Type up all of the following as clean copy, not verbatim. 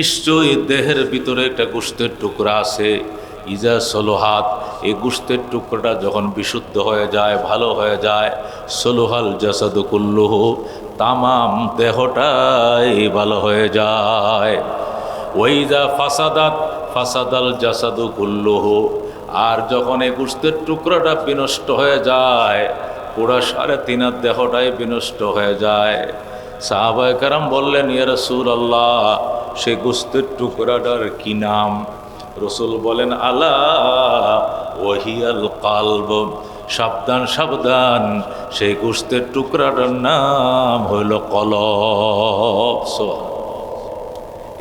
নিশ্চয়ই দেহের ভিতরে একটা গোশতের টুকরা আছে, ইজা সলোহাত, এই গোশতের টুকরাটা যখন বিশুদ্ধ হয়ে যায়, ভালো হয়ে যায়, সলোহাল জাসাদু কুল্লুহু, তামাম দেহটাই ভালো হয়ে যায়। ওইজা ফাসাদাত ফাসাদাল জাসাদু কুল্লুহু, আর যখন এই গোশতের টুকরাটা বিনষ্ট হয়ে যায়, পুরা 3.5 দেহটাই বিনষ্ট হয়ে যায়। সাহাবায়ে কেরাম বললেন, ইয়া রাসূলুল্লাহ, সেই গোশতের টুকরাটার কি নাম? রসুল বলেন, আলা ওয়াহিয়াল কালব, সাবধান সাবধান, সেই গোশতের টুকরাটার নাম হইল কলব।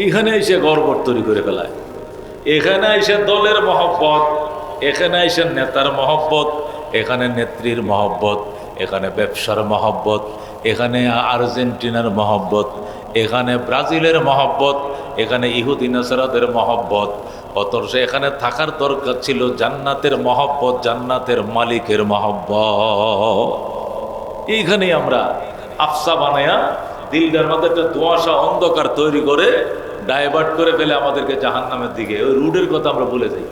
এখানে এসে গড়বড় তৈরি করে ফেলায়, এখানে এসে দলের মহব্বত, এখানে এসে নেতার মহব্বত, এখানে নেত্রীর মহব্বত, এখানে ব্যবসার মহব্বত, এখানে আর্জেন্টিনার মহব্বত, এখানে ব্রাজিলের মহব্বত, এখানে ইহুদি নাসারাদের মহব্বত। অথচ এখানে থাকার দরকার ছিল জান্নাতের মহব্বত, জান্নাতের মালিকের মহব্বত। এইখানেই আমরা আফসা বানায়া দিলটার মধ্যে একটা ধোঁয়াশা অন্ধকার তৈরি করে ডাইভার্ট করে ফেলে আমাদেরকে জাহান্নামের দিকে। ওই রুটের কথা আমরা ভুলে যাই,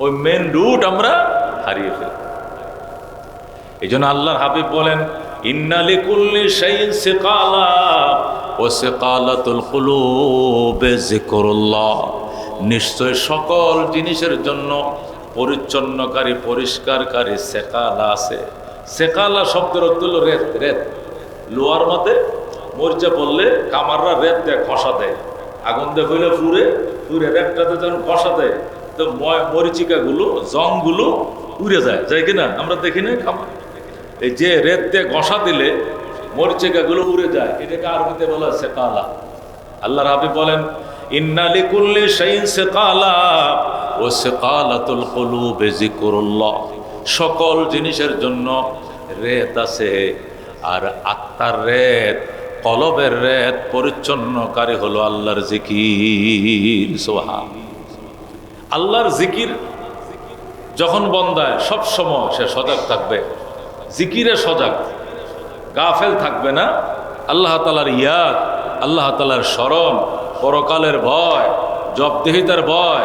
ওই মেন রুট আমরা হারিয়ে ফেলি। এই জন্য আল্লাহর হাবিব বলেন, ইন্না লিকুল্লি শাইইন সিকালা ওয়া সিকালাতুল কুলুবে যিকরুল্লাহ, নিশ্চয় সকল জিনিসের জন্য পরিচ্ছন্নকারী, পরিষ্কারকারী সেকালা আছে। সেকালা শব্দের অর্থ হলো রেত। রেত লোহার মধ্যে মরিচা পড়লে কামাররা রেত দেয়, খসা দেয়, আগুন দিয়ে হইলে পুরে পুরে রেতটাতে যখন খসা দেয় তো মরিচিকাগুলো, জংগুলো উড়ে যায়, যায় কিনা? আমরা দেখি না কামার, এই যে রেত দিয়ে ঘষা দিলে মরিচিকাগুলো উড়ে যায়, এটাকে আরবিতে বলা হয় সেকালা। আল্লাহর হাবিব বলেন, ইন্না লিকুল্লি শাইইন সিকালা ওয়া সিকালাতুল কুলুবি যিকরুল্লাহ, সকল জিনিসের জন্য রেত আছে, আর আত্মার রেত, কলবের রেত পরিচ্ছন্নকারী হলো আল্লাহর জিকির। সুবহান। আল্লাহর জিকির যখন বন্দায় সব সময় সে সজাগ থাকবে, জিকিরে সজাগ, গাফেল থাকবে না। আল্লাহ তাআলার ইয়াদ, আল্লাহ তাআলার স্মরণ, পরকালের ভয়, জবাবদিহিতার ভয়,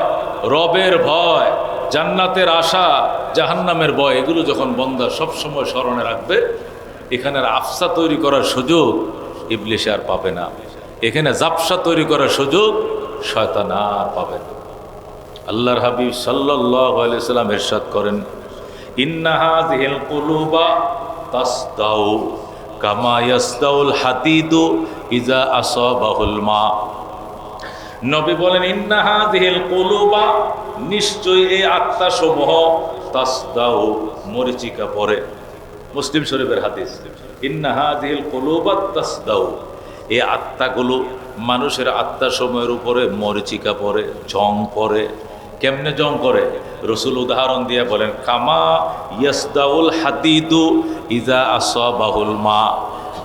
রবের ভয়, জান্নাতের আশা, জাহান্নামের ভয়, এগুলো যখন বন্দা সবসময় স্মরণে রাখবে, এখানের আফসা তৈরি করার সুযোগ ইবলিস আর পাবে না, এখানে জাপসা তৈরি করার সুযোগ শয়তান আর পাবে না। আল্লাহর হাবিব সাল্লাল্লাহু আলাইহি সাল্লাম ইরশাদ করেন, ইন্না হাযিহিল কুলুবা তাসদাউ কামা ইয়াসদাউল হাদিদু ইজা আসাবাহুল মা। নবী বলেন, ইন্না হাযিহিল কুলুবা, নিশ্চয় এই আত্মা সমূহ, তাসদাউ, মরিচিকা পড়ে। মুসলিম শরীফের হাদিস, ইন্না হাযিহিল কুলুবা তাসদাউ, এই আত্মাগুলো, মানুষের আত্মা সমূহের উপরে মরিচিকা পড়ে, জং পড়ে। কেমনে জং করে? রসুল উদাহরণ দিয়ে বলেন, কামা ইয়াসদাউল হাদিদু ইজা আসাবাহুল মা,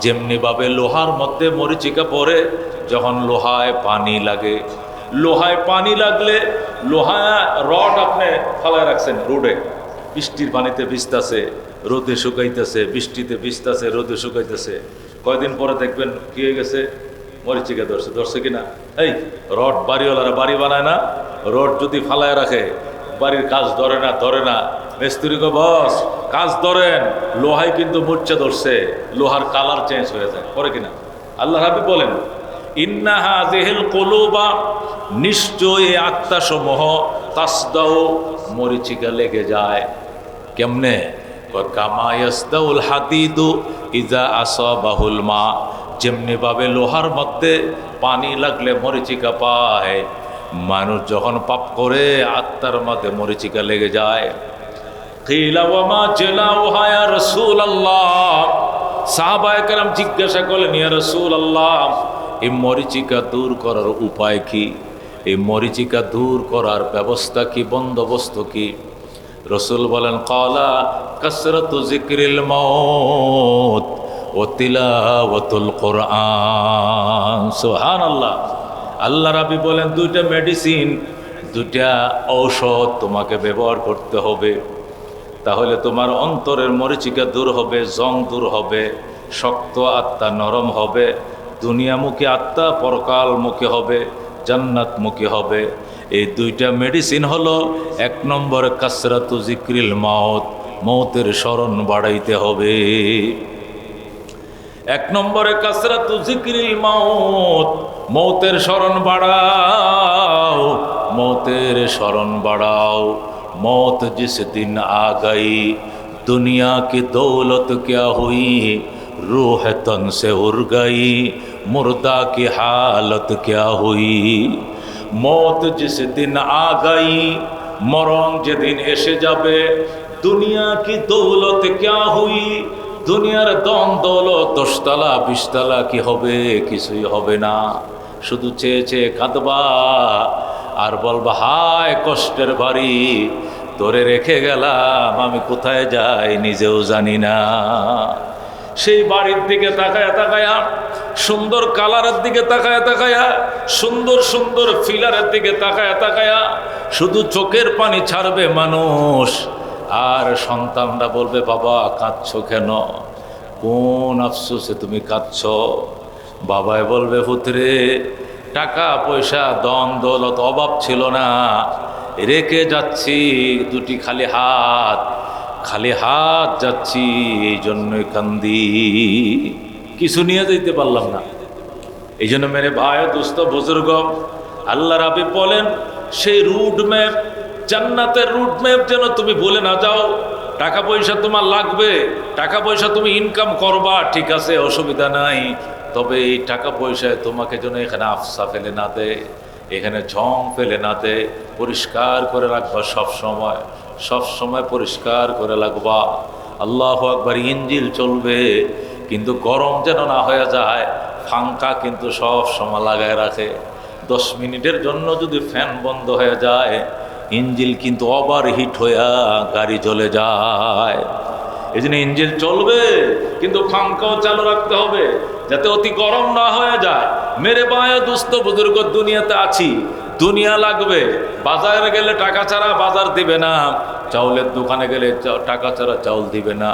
যেমনিভাবে লোহার মধ্যে মরিচিকা পড়ে যখন লোহায় পানি লাগে। লোহায় পানি লাগলে, লোহা রড আপনি ফালায় রাখছেন রোডে, বৃষ্টির পানিতে ভিজতেছে, রোদে শুকাইতেছে, বৃষ্টিতে ভিজতেছে, রোদে শুকাইতেছে, কয়দিন পরে দেখবেন কি হয়ে গেছে, মরিচিকা ধরছে। ধরছে কিনা? এই রড বাড়িওয়ালারা বাড়ি বানায় না, রড যদি ফালায় রাখে বাড়ির কাজ ধরে না, ধরে না। মিস্ত্রি কো, বস কাজ ধরেন, লোহায় কিন্তু মূর্ছা ধরছে, লোহার কালার চেঞ্জ হয়ে যায়, করে কিনা? আল্লাহর হাবিব বলেন, ইন্না হাযিহিল কুলুবা, নিশ্চয় এই আত্মা সমূহ, তাসদাউ, মরিচিকা লেগে যায়। কেমনে? কামা ইয়াসদাউল হাদিদু ইজা আসাবাহুল মা, যেমনি ভাবে লোহার মধ্যে পানি লাগলে মরিচিকা পায়, মানুষ যখন পাপ করে আত্মার মধ্যে মরিচিকা লেগে যায়। কিলা ওয়া মা জালাউহা ইয়া রাসূলুল্লাহ, সাহাবায়ে কেরাম জিজ্ঞাসা করলেন, ইয়া রাসূলুল্লাহ, এই মরিচিকা দূর করার উপায় কি? এই মরিচিকা দূর করার ব্যবস্থা কি, বন্দোবস্ত কি? রসুল বলেন, ক্বালা কাসরাতু যিকরিল মাউত ওয়া তিলাওয়াতুল কুরআন। সুবহানাল্লাহ। আল্লাহর হাবিব বলেন, দুইটা মেডিসিন, দুইটা ঔষধ তোমাকে ব্যবহার করতে হবে, তাহলে তোমার অন্তরের মরিচিকা দূর হবে, জং দূর হবে, শক্ত আত্মা নরম হবে, দুনিয়ামুখী আত্মা পরকালমুখী হবে, জান্নাতমুখী হবে। এই দুইটা মেডিসিন হলো, এক নম্বর কাসরাতু জিক্রিল মাউত, মৌতের স্মরণ বাড়াইতে হবে। এক নম্বরে কাসরাতু জিক্রিল মাউত, মৌতের স্মরণ বাড়াও, মৌতের স্মরণ বাড়াও। मौत जिस दिन आ गई दुनिया की दौलत क्या हुई, रूह तन से उड़ गई मुर्दा की हालत क्या हुई। मौत जिस दिन आ गई, मरण যেদিন এসে যাবে, দুনিয়া কি দৌলত क्या हुई, দুনিয়ার দন দৌলত 10 তলা 20 তলা কি হবে, কিছুই হবে না। শুধু চেয়ে চেয়ে কাঁদবা আর বলবা হায় কষ্টের বাড়ি, তোরে রেখে গেলাম আমি কোথায় যাই নিজেও জানি না। সেই বাড়ির দিকে তাকায়া তাকায়া, সুন্দর কালারের দিকে তাকায়া তাকায়া, সুন্দর সুন্দর ফিলারের দিকে তাকায়া তাকায়া শুধু চোখের পানি ছাড়বে মানুষ। আর সন্তানরা বলবে বাবা কাঁদছো কেন, কোন আফসোসে তুমি কাঁদছো। বাবাই বলবে পুত্রে টাকা পয়সা দন দৌলত অভাব ছিল না, রেখে যাচ্ছি দুটি খালি হাত যাচ্ছি, এই জন্যই কান্দি, কিছু নিয়ে যেতে পারলাম না। এই জন্য মেরে ভাই দোস্ত বুজুর্গ, আল্লাহ রাবি বলেন সেই রুট ম্যাপ, জান্নাতের রুট ম্যাপ যেন তুমি ভুলে না যাও। টাকা পয়সা তোমার লাগবে, টাকা পয়সা তুমি ইনকাম করবা, ঠিক আছে অসুবিধা নাই, তবে এই টাকা পয়সায় তোমাকে যেন এখানে আফসা ফেলে না দে, এখানে ঝং ফেলে না দে। পরিষ্কার করে রাখবা, সব সময় পরিষ্কার করে রাখবা। আল্লাহু আকবার। ইঞ্জিল চলবে কিন্তু গরম যেন না হয়ে যায়, ফাঙ্কা কিন্তু সব সময় লাগায় রাখে। 10 মিনিটের জন্য যদি ফ্যান বন্ধ হয়ে যায়, ইঞ্জিল কিন্তু ওভার হিট হইয়া গাড়ি জ্বলে যায়। এই জন্য ইঞ্জিল চলবে কিন্তু ফাঙ্কাও চালু রাখতে হবে যাতে অতি গরম না হয়ে যায়। মেরে বায়া দুস্থ বুজুর্গ, দুনিয়াতে আছি, দুনিয়া লাগবে। বাজারে গেলে টাকা ছাড়া বাজার দিবে না, চাউলের দোকানে গেলে টাকা ছাড়া চাউল দিবে না,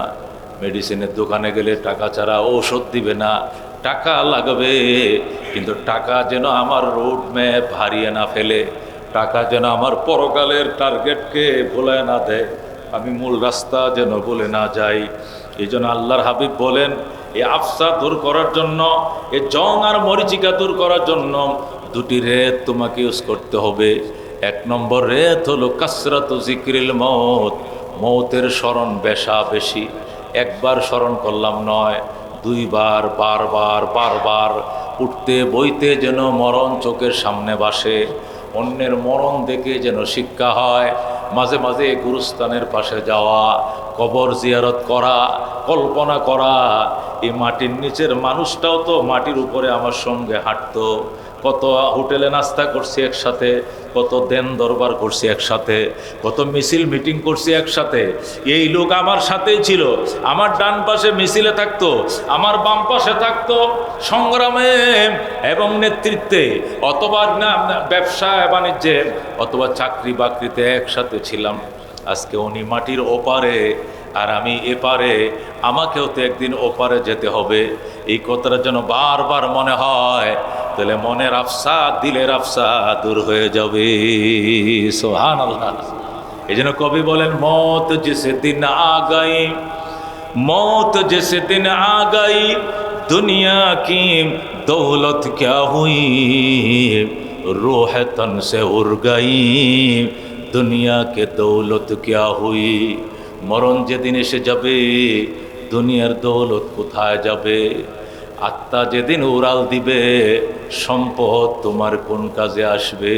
মেডিসিনের দোকানে গেলে টাকা ছাড়া ঔষধ দিবে না। টাকা লাগবে কিন্তু টাকা যেন আমার রোড ম্যাপ হারিয়ে না ফেলে, টাকা যেন আমার পরকালের টার্গেটকে ভুলায় না দেয়, আমি মূল রাস্তা যেন ভুলে না যাই। এই জন্য আল্লাহর হাবিব বলেন এই আফসা দূর করার জন্য, এই জং আর মরিচিকা দূর করার জন্য দুটি রেত তোমাকে ইউজ করতে হবে। 1 নম্বর রেত হলো কাসরাতু জিক্রিল মৌত, মৌতের স্মরণ বেশি। একবার স্মরণ করলাম নয়, 2 বার, বারবার উঠতে বইতে যেন মরণ চোখের সামনে ভাসে, অন্যের মরণ দেখে যেন শিক্ষা হয়। মাঝে মাঝে গুরুস্থানের পাশে যাওয়া, কবর জিয়ারত করা, কল্পনা করা, এই মাটির নিচের মানুষটাও তো মাটির উপরে আমার সঙ্গে হাঁটতো, কত হোটেলে নাস্তা করছি একসাথে, কত দেন দরবার করছি একসাথে, কত মিছিল মিটিং করছি একসাথে। এই লোক আমার সাথেই ছিল, আমার ডান পাশে মিছিলে থাকতো, আমার বাম পাশে থাকতো সংগ্রামে এবং নেতৃত্বে, অথবা ব্যবসা বাণিজ্যে, অথবা চাকরি বাকরিতে একসাথে ছিলাম। আজকে উনি মাটির ওপারে আর আমি এপারে, আমাকেও তো একদিন ওপারে যেতে হবে। এই কথাটা যেন বারবার মনে হয়, তাহলে মনের আফসা, দিলের আফসা দূর হয়ে যাবে। সুবহানাল্লাহ। এই জন্য কবি বলেন মौत जिस दिन आ गई, मौत जिस दिन आ गई दुनिया की दौलत क्या हुई, रूह तन से उड़ गई दुनिया के दौलत क्या हुई। মরণ যেদিন এসে যাবে, দুনিয়ার দৌলত কোথায় যাবে। আত্মা যেদিন উড়াল দিবে, সম্পদ তোমার কোন কাজে আসবে।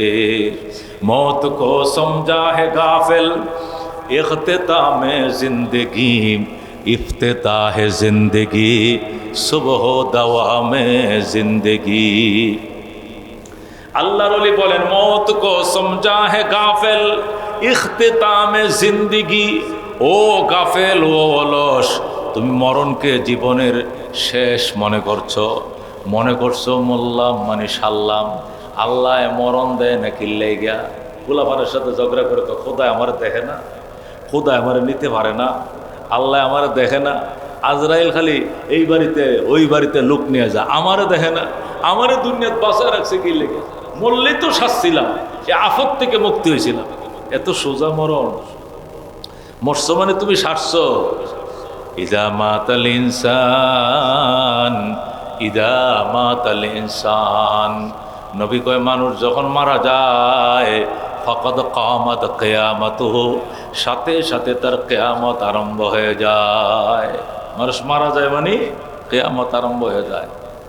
মौत को समझा है गाफिल, इख्तितामे जिंदगी, इफ्तिताह जिंदगी, सुबह दवामे जिंदगी। আল্লাহর ওলি বলেন मौत को समझा है गाफिल, इख्तितामे जिंदगी। ও গাফেল, ও অলস, তুমি মরণকে জীবনের শেষ মনে করছো মোল্লাম মানে সাল্লাম। আল্লাহ মরণ দেয় নাকি লেগা, গোলাপানের সাথে ঝগড়া করে তো খোদা আমার দেখে না, খোদা আমার নিতে পারে না, আল্লাহ আমার দেখে না। আজরাইল খালি এই বাড়িতে ওই বাড়িতে লোক নিয়ে যা, আমারে দেখে না, আমারে দুনিয়াত বাঁচা রাখছে কি লেগে। মরলেই তো শাস্ছিলাম, এই আফত থেকে মুক্তি হয়েছিলাম। এত সোজা মরণ, মরছ মানে তুমি সারছ। ইদা মাতাল ইনসান, ইদা মাতাল ইনসান, নবী কয় মানুষ যখন মারা যায় ফাকাদ কামাত কিয়ামাতুহু, সাথে সাথে তার কিয়ামত আরম্ভ হয়ে যায়। মানুষ মারা যায় মানে কিয়ামত আরম্ভ হয়ে যায়।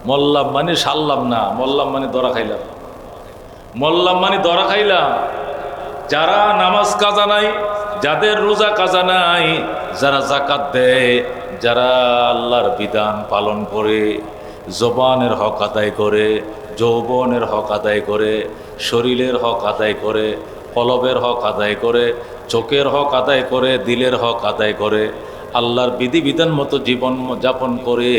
মল্লাম মানে সারলাম না, মল্লাম মানে ধরা খাইলাম, মল্লাম মানে ধরা খাইলাম। যারা নামাজ কাজা নাই, যাদের রোজা কাজা নাই, যারা যাকাত দেয়, যারা আল্লাহর বিধান পালন করে, জবানের হক আদায় করে, যৌবনের হক আদায় করে, শরীরের হক আদায় করে, কলবের হক আদায় করে, চোখের হক আদায় করে, দিলের হক আদায় করে, আল্লাহর বিধিবিধান মতো জীবন যাপন করে,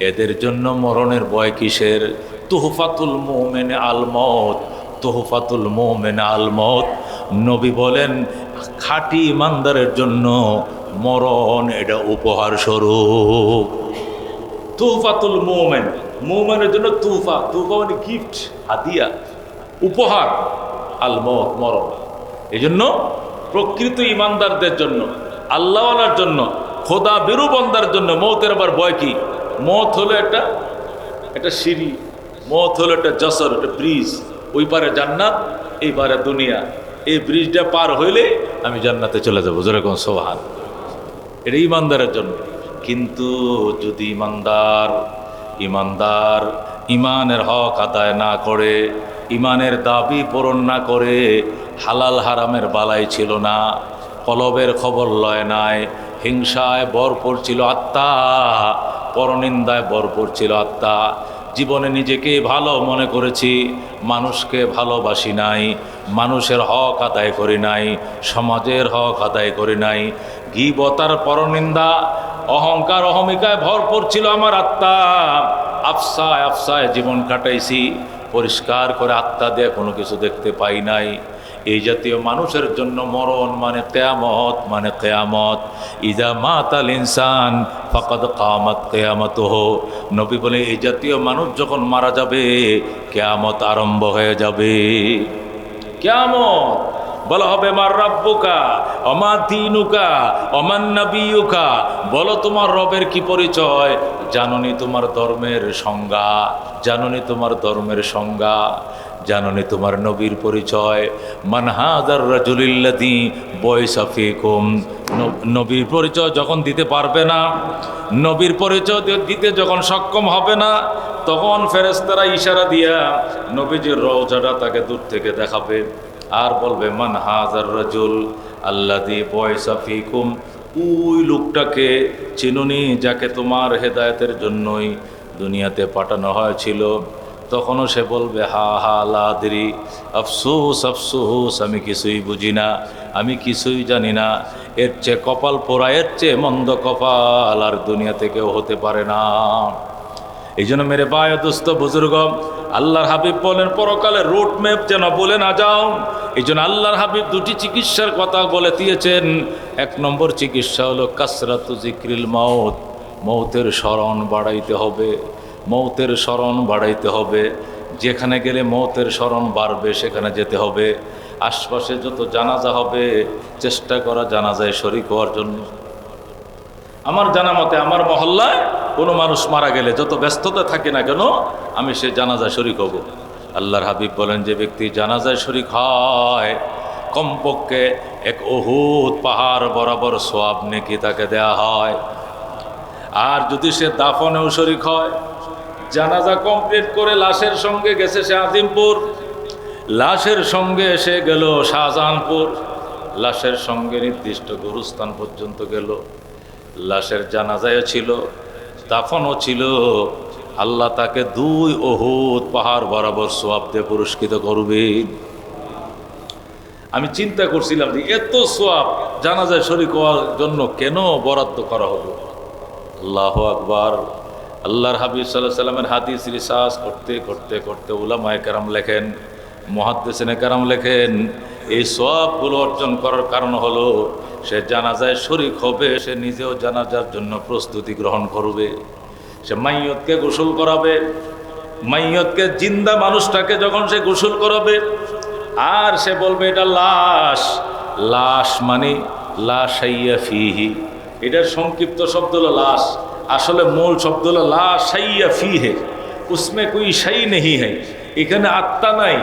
এদের জন্য মরণের ভয় কিসের? তুহফাতুল মুমিন আল মউত, তুহফাতুল মুমিন আল মউত। নবী বলেন খাঁটি ইমানদারের জন্য মরণ এটা উপহার স্বরূপ। তুহফাতুল মুমিন, মুমিনের জন্য তুহফা, তুহফা মানে গিফট, হাদিয়া, উপহার। আল মউত মরণ, এই জন্য প্রকৃত ইমানদারদের জন্য, আল্লাহওয়ালার জন্য, খোদা বিরু বান্দার জন্য মৌতের আবার ভয় কি? মৌত হলো একটা সিঁড়ি, মৌত হলো একটা জসর, একটা ব্রিজ। ওই পারে জান্নাত, এই পারে দুনিয়া। এই ব্রিজটা পার হইলে আমি জান্নাতে চলে যাবো, যেরকম সোহান। এটা ইমানদারের জন্য। কিন্তু যদি ইমানদার ইমানের হক আদায় না করে, ইমানের দাবি পূরণ না করে, হালাল হারামের বালাই ছিল না, কলবের খবর লয় নাই, হিংসায় ভরপুর ছিল আত্মা, পরনিন্দায় ভরপুর ছিল আত্মা, জীবনে নিজেকে ভালো মনে করেছি, মানুষকে ভালোবাসি নাই, মানুষের হক আদায় করি নাই, সমাজের হক আদায় করি নাই, গীবতার পরনিন্দা, অহংকার অহমিকায় ভরপুর ছিল আমার আত্মা। আফসায় আফসায় জীবন কাটাইছি, পরিষ্কার করে আত্মা দিয়ে কোনো কিছু দেখতে পাই নাই। এই জাতীয় মানুষের জন্য মরণ মানে কিয়ামত, মানে কিয়ামত। ইজা মাতাল ইনসান ফাকাদ কামাত কিয়ামাতুহু। নবী বলে এই জাতীয় মানুষ যখন মারা যাবে কিয়ামত আরম্ভ হয়ে যাবে। কিয়ামত বলা হবে মার রাব্বুকা ওমা দীনুকা ওমান নাবিয়ুকা, বলো তোমার রবের কি পরিচয়, জাননি তোমার ধর্মের সংজ্ঞা, জাননি তোমার ধর্মের সংজ্ঞা, জাননি তোমার নবীর পরিচয়। মান হাযার রাজুলিল্লাযী বুইসা ফীকুম, নবীর পরিচয় যখন দিতে পারবে না, নবীর পরিচয় দিতে যখন সক্ষম হবে না, তখন ফেরেশতারা ইশারা দিয়া নবীজির রওজাটা তাকে দূর থেকে দেখাবে আর বলবে মান হাযার রাজুল আল্লাযী বুইসা ফীকুম, ওই লোকটাকে চিনুনি যাকে তোমার হেদায়েতের জন্যই দুনিয়াতে পাঠানো হয়েছিল। তখনও সে বলবে হা হা লা আদরি, আফসোস আফসোস, আমি কিছুই বুঝি না, আমি কিছুই জানি না। এর চেয়ে কপাল পোড়া, এর চেয়ে মন্দ কপাল আর দুনিয়াতে কেউ হতে পারে না। এই জন্য মেরে ভাই দোস্ত বুজুর্গ, আল্লাহর হাবিব বলেন পরকালে রোড ম্যাপ যেন বলে না যাও। এই জন্য আল্লাহর হাবিব দুটি চিকিৎসার কথা বলে দিয়েছেন। এক নম্বর চিকিৎসা হলো কাসরাতু জিক্রিল মাউত, মৌতের স্মরণ বাড়াইতে হবে, মৌতের স্মরণ বাড়াইতে হবে। যেখানে গেলে মৌতের স্মরণ বাড়বে সেখানে যেতে হবে। আশপাশে যত জানাজা হবে চেষ্টা করা জানাজায় শরীক হওয়ার জন্য। আমার জানা মতে আমার মহল্লায় কোনো মানুষ মারা গেলে যত ব্যস্ততা থাকে না কেন, আমি সে জানাজায় শরীক হব। আল্লাহর হাবিব বলেন যে ব্যক্তি জানাজায় শরীক হয় কমপক্ষে এক উহুদ পাহাড় বরাবর সওয়াব নেকি তাকে দেয়া হয়। আর যদি সে দাফনেও শরীক হয়, জানাজা কমপ্লিট করে লাশের সঙ্গে গেছে সে আজিমপুর, লাশের সঙ্গে এসে গেল শাহজাহানপুর, লাশের সঙ্গে নির্দিষ্ট গুরুস্থান পর্যন্ত গেল, লাশের জানাজায়ও ছিল, দাফনও ছিল, আল্লাহ তাকে 2 উহুদ পাহাড় বরাবর সওয়াব দিয়ে পুরস্কৃত করবে। আমি চিন্তা করছিলাম যে এত সওয়াব জানাজায় শরীক হওয়ার জন্য কেন বরাদ্দ করা হলো। আল্লাহু আকবার। আল্লাহর হাবিব সাল্লাল্লাহু আলাইহি সাল্লামের হাদিস রিসার্চ করতে করতে করতে উলামায়ে কেরাম লেখেন, মুহাদ্দিসিনে কেরাম লেখেন, এই সওয়াবগুলো অর্জন করার কারণ হলো সে জানাজায় শরীক হবে, সে নিজেও জানাজার জন্য প্রস্তুতি গ্রহণ করবে, সে মাইয়তকে গোসল করাবে, মাইয়তকে, জিন্দা মানুষটাকে যখন সে গোসল করাবে আর সে বলবে এটা লাশ, লাশ মানে লা শাইয়া ফিহি, এটার সংক্ষিপ্ত শব্দ হলো লাশ, আসলে মূল শব্দ হলো লা শাইয়া ফিহে, উসমে কোই শাই নেহি হ্যায়, এখানে আত্মা নাই।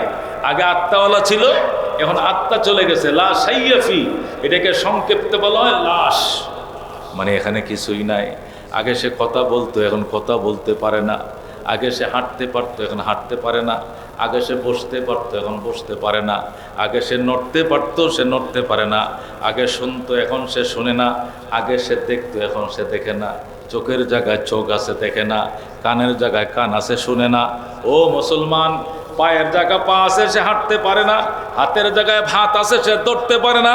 আগে আত্মাওয়ালা ছিল, এখন আত্মা চলে গেছে, লা শাইয়া ফি, এটাকে সংক্ষিপ্ত বলা হয় লাশ, মানে এখানে কিছুই নাই। আগে সে কথা বলতো, এখন কথা বলতে পারে না। আগে সে হাঁটতে পারতো, এখন হাঁটতে পারে না। আগে সে বসতে পারতো, এখন বসতে পারে না। আগে সে নড়তে পারতো, সে নড়তে পারে না। আগে শুনতো, এখন সে শোনে না। আগে সে দেখতো, এখন সে দেখে না। চোখের জায়গায় চোখ আছে, দেখে না। কানের জায়গায় কান আছে, শুনে না। ও মুসলমান, পায়ের জায়গা পা আছে, সে হাঁটতে পারে না। হাতের জায়গায় ভাত আছে, সে ধরতে পারে না।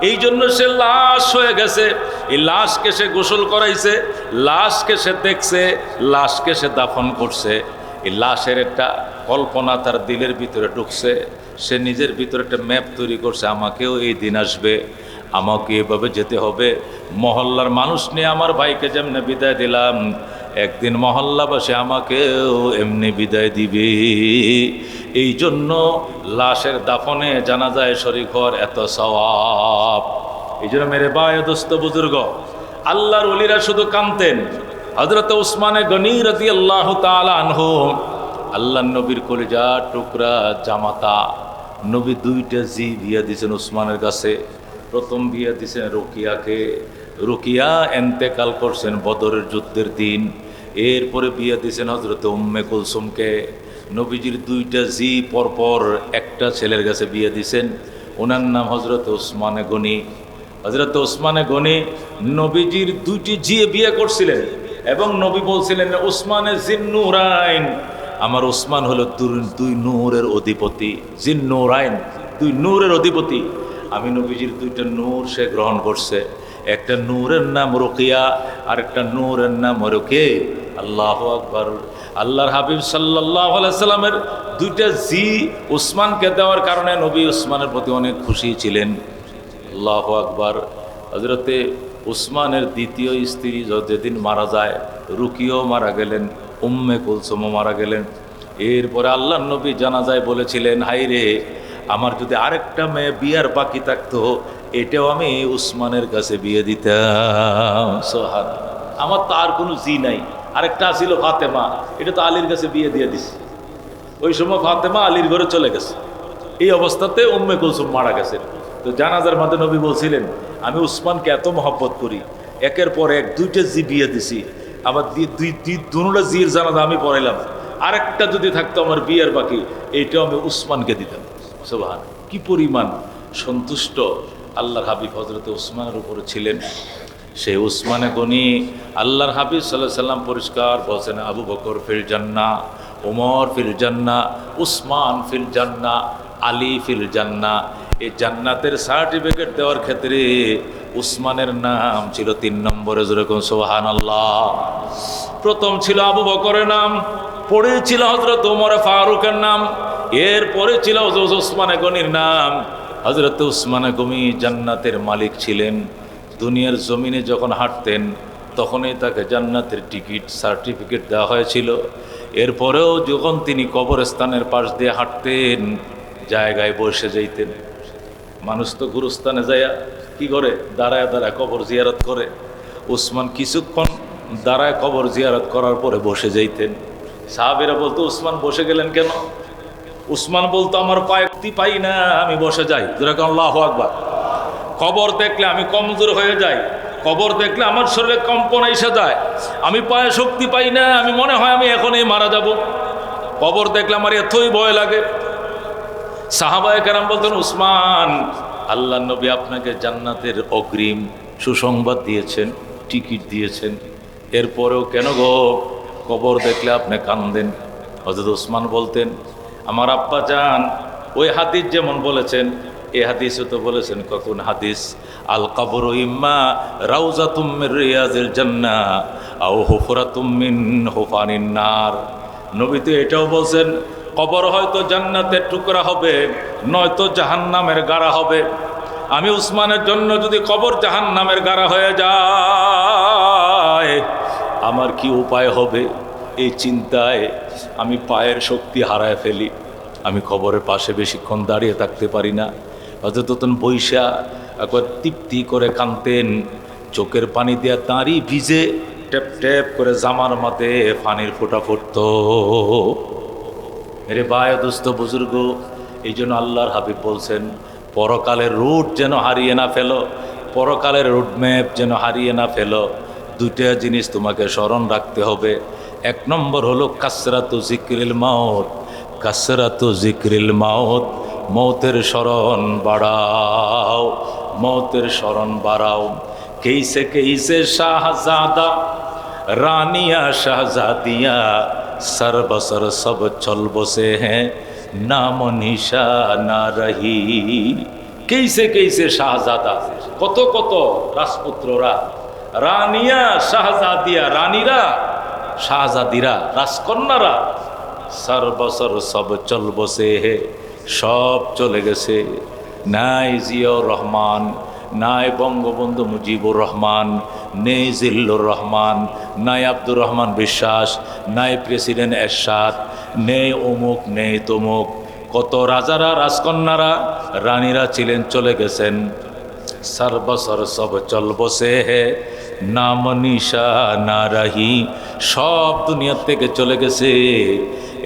এই জন্য সে লাশ হয়ে গেছে। এই লাশকে সে গোসল করাইছে, লাশকে সে দেখছে, লাশকে সে দাফন করছে। এই লাশের একটা কল্পনা তার দিলের ভিতরে ঢুকছে। সে নিজের ভিতরে একটা ম্যাপ তৈরি করছে, আমাকেও এই দিন আসবে, আমাকে এভাবে যেতে হবে। মহল্লার মানুষ নিয়ে আমার ভাইকে যেমনি বিদায় দিলাম, একদিন মহল্লাবাসী আমাকেও এমনি বিদায় দিবে। এই জন্য লাশের দাফনে জানাজায় শরীক হওয়ার এত সওয়াব। এই জন্য মেরে ভাই দোস্ত বুজুর্গ, আল্লাহর ওলিরা শুধু কাঁদতেন। হযরত উসমানে গনি রাদিয়াল্লাহু তাআলা আনহু, আল্লাহর নবীর কলিজা টুকরা জামাতা, নবী দুইটা জি বিয়ে দিয়েছেন উসমানের কাছে। প্রথম বিয়ে দিয়েছেন রুকিয়াকে, রুকিয়া এন্তেকাল করছেন বদরের যুদ্ধের দিন। এরপরে বিয়ে দিয়েছেন হযরত উম্মে কুলসুমকে। নবীজির দুইটা জি পরপর একটা ছেলের কাছে বিয়ে দিয়েছেন, ওনার নাম হযরত উসমানে গনি। হযরত উসমানে গনি নবীজির দুইটি জি বিয়ে করছিলেন এবং নবী বলছিলেন উসমানে জিন্নুরাইন, আমার উসমান হলো দুই নূরের অধিপতি। জিন্নুরাইন, দুই নূরের অধিপতি। আমি নবীজির দুইটা নূর সে গ্রহণ করছে। একটা নূরের নাম রুকিয়া, আর একটা নূরের নাম রুকে। আল্লাহু আকবার। আল্লাহর হাবিব সাল্লাল্লাহু আলাইহি সাল্লামের দুইটা জি উসমানকে দেওয়ার কারণে নবী উসমানের প্রতি অনেক খুশি ছিলেন। আল্লাহু আকবার। হযরতে উসমানের দ্বিতীয় স্ত্রী যেদিন মারা যায়, রুকিয়াও মারা গেলেন, উম্মে কুলসুমও মারা গেলেন। এরপরে আল্লাহর নবী জানাজায় বলেছিলেন, হাই রে, আমার যদি আরেকটা মেয়ে বিয়ার বাকি থাকতো, এটাও আমি উসমানের কাছে বিয়ে দিতাম। সুবহানাল্লাহ। আমার তো আর কোনো জি নাই, আরেকটা ছিল ফাতেমা, এটা তো আলীর কাছে বিয়ে দিয়ে দিছি। ওই সময় ফাতেমা আলীর ঘরে চলে গেছে। এই অবস্থাতে উম্মে কুলসুম মারা গেছে। তো জানাজার মাঝে নবী বলছিলেন, আমি উসমানকে এত মহব্বত করি, একের পর এক দুইটা জি বিয়ে দিছি, আমার দুটা জির জানাজা আমি পড়াইলাম, আরেকটা যদি থাকতো আমার বিয়ের বাকি, এইটাও আমি উসমানকে দিতাম। সুবহান, কি পরিমাণ সন্তুষ্ট আল্লাহর হাবিব হযরত উসমানের উপরে ছিলেন। সেই উসমানে গনি আল্লাহর হাবিব সাল্লাল্লাহু আলাইহি সাল্লাম পরিষ্কার বলছেন, আবু বকর ফিল জান্নাহ, ওমর ফিল জান্নাহ, উসমান ফিল জান্নাহ, আলী ফিল জান্নাহ। এই জান্নাতের সার্টিফিকেট দেওয়ার ক্ষেত্রে উসমানের নাম ছিল 3 নম্বরে। যেরকম সুবহানাল্লাহ। প্রথম ছিল আবু বকরের নাম, পরে ছিল হযরত ওমর ফারুকের নাম, এরপরে ছিল উসমানে গনির নাম। হযরত উসমানে গনি জান্নাতের মালিক ছিলেন। দুনিয়ার জমিনে যখন হাঁটতেন তখনই তাকে জান্নাতের টিকিট সার্টিফিকেট দেওয়া হয়েছিল। এরপরেও যখন তিনি কবরস্থানের পাশ দিয়ে হাঁটতেন, জায়গায় বসে যাইতেন। মানুষ তো গুরুস্থানে যাইয়া কি করে, দাঁড়ায় দাঁড়ায় কবর জিয়ারত করে। উসমান কিছুক্ষণ দাঁড়ায় কবর জিয়ারত করার পরে বসে যাইতেন। সাহাবীরা বলতো, উসমান বসে গেলেন কেন? উসমান বলতো, আমার পায়ে শক্তি পাই না, আমি বসে যাই। যেরকম আল্লাহু আকবার। কবর দেখলে আমি কমজোর হয়ে যাই, কবর দেখলে আমার শরীরে কম্পন এসে যায়, আমি পায়ে শক্তি পাই না, আমি মনে হয় আমি এখনই মারা যাব। কবর দেখলে আমার এতই ভয় লাগে। সাহাবায়ে কেরাম বলতেন, উসমান, আল্লাহ নবী আপনাকে জান্নাতের অগ্রিম সুসংবাদ দিয়েছেন, টিকিট দিয়েছেন, এরপরেও কেন গো কবর দেখলে আপনি কান্দেন? হযরত উসমান বলতেন, আমার আব্বা জান ওই হাদিস যেমন বলেছেন, এই হাদিসও তো বলেছেন, কখন হাদিস, আল কবরু ইম্মা রাউজাতুম মির রিয়াজিল জান্নাহ আও হুফরাতুম মিন হুফানিন নার। নবী তো এটাও বলছেন, কবর হয়তো জান্নাতের টুকরা হবে, নয়তো জাহান্নামের গাড়া হবে। আমি উসমানের জন্য যদি কবর জাহান্নামের গাড়া হয়ে যায়, আমার কি উপায় হবে? এই চিন্তায় আমি পায়ের শক্তি হারায় ফেলি। আমি খবরের পাশে বেশিক্ষণ দাঁড়িয়ে থাকতে পারি না। হয়তো তখন বৈশা একবার তৃপ্তি করে কানতেন, চোখের পানি দিয়ে দাঁড়ি ভিজে ট্যাপ ট্যাপ করে জামার মাথায় পানির ফোঁটা পড়ত। মেরে ভাই দোস্ত বুজুর্গ, এই জন্য আল্লাহর হাবিব বলছেন, পরকালের রুট যেন হারিয়ে না ফেলো, পরকালের রুটম্যাপ যেন হারিয়ে না ফেলো। দুইটা জিনিস তোমাকে স্মরণ রাখতে হবে। এক নম্বর হলো কাসরাতু জিক্রিল মাউত, কাসরাতু জিক্রিল মাউত, মৌতের স্মরণ বাড়াও, মৌতের স্মরণ বাড়াও। কেইসে কেইসে শাহজাদা রানিয়া শাহজাদিয়া সর বসর সব চল বসে হ্যাঁ নাম নিশা না রহি। কেইসে কেইসে শাহজাদা, কত কত রাজপুত্ররা, রানিয়া শাহজাদিয়া রানীরা, শাহজাদিরা রাজকন্যারা, সর বসর সব চল বসে হে সব চলে গেছে। নাই জিয়াউর রহমান, নাই বঙ্গবন্ধু মুজিবুর রহমান, নেই জিল্লুর রহমান, নাই আব্দুর রহমান বিশ্বাস, নাই প্রেসিডেন্ট এরশাদ, নেই অমুক নেই তমুক। কত রাজারা রাজকন্যারা রানীরা ছিলেন, চলে গেছেন। সর বসর সব চল বসে হে নাম নিশা না রাহি, সব দুনিয়ার থেকে চলে গেছে।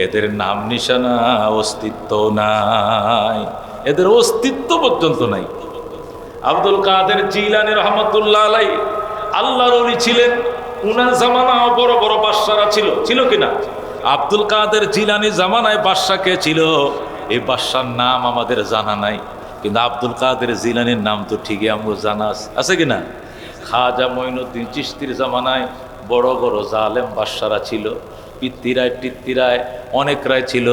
এদের নাম নিশানা অস্তিত্ব নাই, এদের অস্তিত্ব পর্যন্ত নাই। আব্দুল কাদের জিলানী রহমতুল্লাহ আলাই আল্লাহর ওলি ছিলেন। উনার জামানাও বড় বড় বাদশারা ছিল, ছিল কিনা? আব্দুল কাদের জিলানী জামানায় বাদশা কে ছিল? এই বাদশার নাম আমাদের জানা নাই, কিন্তু আব্দুল কাদের জিলানীর নাম তো ঠিকই আমাদের জানা আছে কিনা? খাজা মঈনুদ্দিন চিশতির জামানায় বড় বড় জালেম বাদশারা ছিল, পিত্তিরায় টিত্তিরায় অনেকরাই ছিল,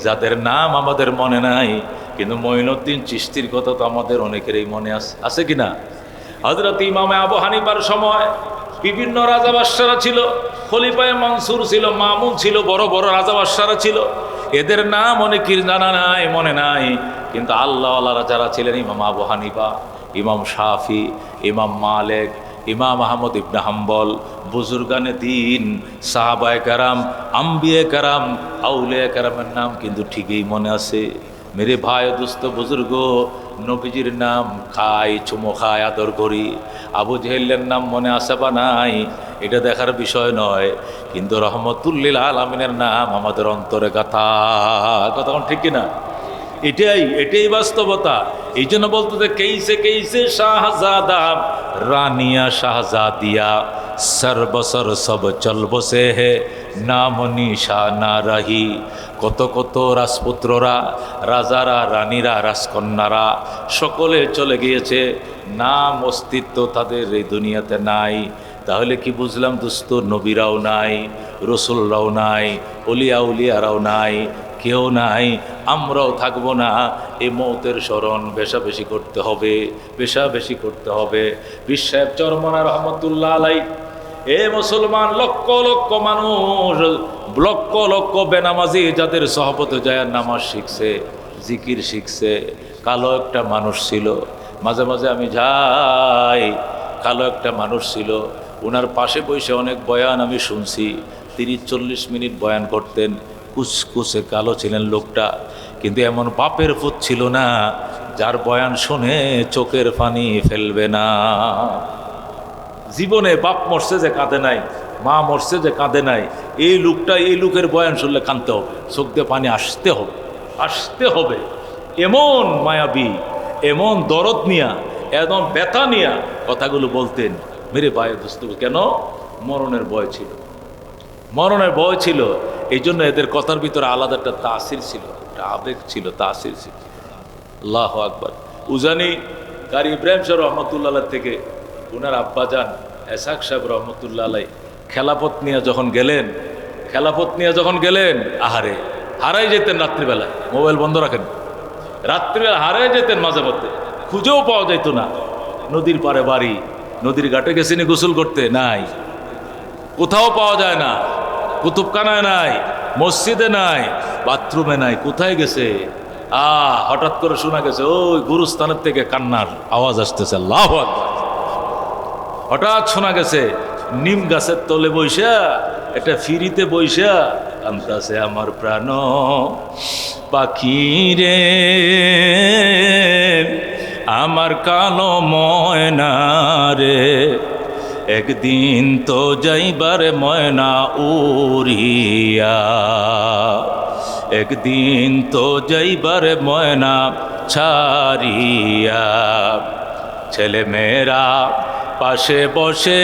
যাদের নাম আমাদের মনে নাই, কিন্তু মঈনুদ্দিন চিশতির কথা তো আমাদের অনেকেরই মনে আছে কিনা? হযরত ইমামে আবু হানিফার সময় বিভিন্ন রাজা বাদশারা ছিল, খলিফায়ে মনসুর ছিল, মামুন ছিল, বড় বড় রাজা বাদশারা ছিল। এদের নাম অনেকের জানা নাই, মনে নাই, কিন্তু আল্লাহ আল্লাহরা যারা ছিলেন, ইমাম আবু হানিফা, ইমাম শাফি, ইমাম মালিক, ইমাম আহমদ ইবনে হাম্বল, বুজুর্গানে দিন, সাহাবায়ে কেরাম, আম্বিয়ে কেরাম, আউলিয়া কেরামের নাম কিন্তু ঠিকই মনে আছে। মেরে ভাই দোস্ত বুজুর্গ, নবীজির নাম খাই চুমো খায় আদর করি, আবু জেহেলের নাম মনে আছে বা নাই এটা দেখার বিষয় নয়, কিন্তু রহমতুল্লিল আলামিনের নাম আমাদের অন্তরে গাথা। কথা ঠিক কিনা? এটাই বাস্তবতা। এই জন্য বলতে কেইসে কেইসে শাহজাদা রানিয়া শাহজাদিয়া সর বসর সব চল বসে হে নাম নিশা না রাহি। কত কত রাজপুত্ররা, রাজারা, রানীরা, রাজকন্যারা সকলে চলে গিয়েছে, নাম অস্তিত্ব তাদের এই দুনিয়াতে নাই। তাহলে কি বুঝলাম দোস্ত? নবীরাও নাই, রসুলরাও নাই, অলিয়া উলিয়ারাও নাই, কেউ নাই, আমরাও থাকবো না। এই মৌতের স্মরণ বেশা বেশি করতে হবে, বেশা বেশি করতে হবে। পীর সাহেব চরমনা রহমতুল্লাহ আলাই, এ মুসলমান, লক্ষ লক্ষ মানুষ, লক্ষ লক্ষ বেনামাজি যাদের সহবতে যায় নামাজ শিখছে, জিকির শিখছে। কালো একটা মানুষ ছিল, মাঝে মাঝে আমি যাই, কালো একটা মানুষ ছিল, ওনার পাশে বসে অনেক বয়ান আমি শুনছি। 30-40 মিনিট বয়ান করতেন, কুচকুচে কালো ছিলেন লোকটা, কিন্তু এমন বাপের পুত ছিল না যার বয়ান শুনে চোখের পানি ফেলবে না। জীবনে বাপ মরছে যে কাঁদে নাই, মা মরছে যে কাঁদে নাই, এই লোকটা, এই লোকের বয়ান শুনলে কাঁদতে হবে, চোখ দিয়ে পানি আসতে হবে, আসতে হবে। এমন মায়াবী, এমন দরদ নিয়া, এমন ব্যথা নিয়া কথাগুলো বলতেন। মেরে ভাই দোস্ত, কেন? মরণের ভয় ছিল, মরণের ভয় ছিল। এই জন্য এদের কথার ভিতরে আলাদা একটা তাসির ছিল, একটা আবেগ ছিল, তাসির ছিল। আল্লাহু আকবার। উজানি কারি ইব্রাহিম সাহেব রহমতুল্লাহ থেকে ওনার আব্বাজান এসাক সাহেব রহমতুল্লাহ আলাই খেলাফত নিয়ে যখন গেলেন, খেলাফত নিয়ে যখন গেলেন, আহারে হারাই যেতেন রাত্রিবেলায়, মোবাইল বন্ধ রাখেন, রাত্রিবেলা হারাই যেতেন, মাঝে মধ্যে খুঁজেও পাওয়া যেত না। নদীর পারে বাড়ি, নদীর ঘাটে গেছেনি গোসল করতে, নাই, কোথাও পাওয়া যায় না, কুতুবখানায় নাই, মসজিদে নাই, বাথরুমে নাই, কোথায় গেছে? হঠাৎ করে শোনা গেছে ওই গুরুস্থানের থেকে কান্নার আওয়াজ আসতেছে। আল্লাহু আকবার। হঠাৎ শোনা গেছে নিম গাছের তলে বইসা এটা ফিরিতে বৈশা কান্তাছে আমার প্রাণ পাখি রে, আমার কালো ময়না রে, একদিন তো যাইবার ময়না উড়িয়া, একদিন তো যাইবার ময়না ছাড়িয়া। ছেলে মেয়েরা পাশে বসে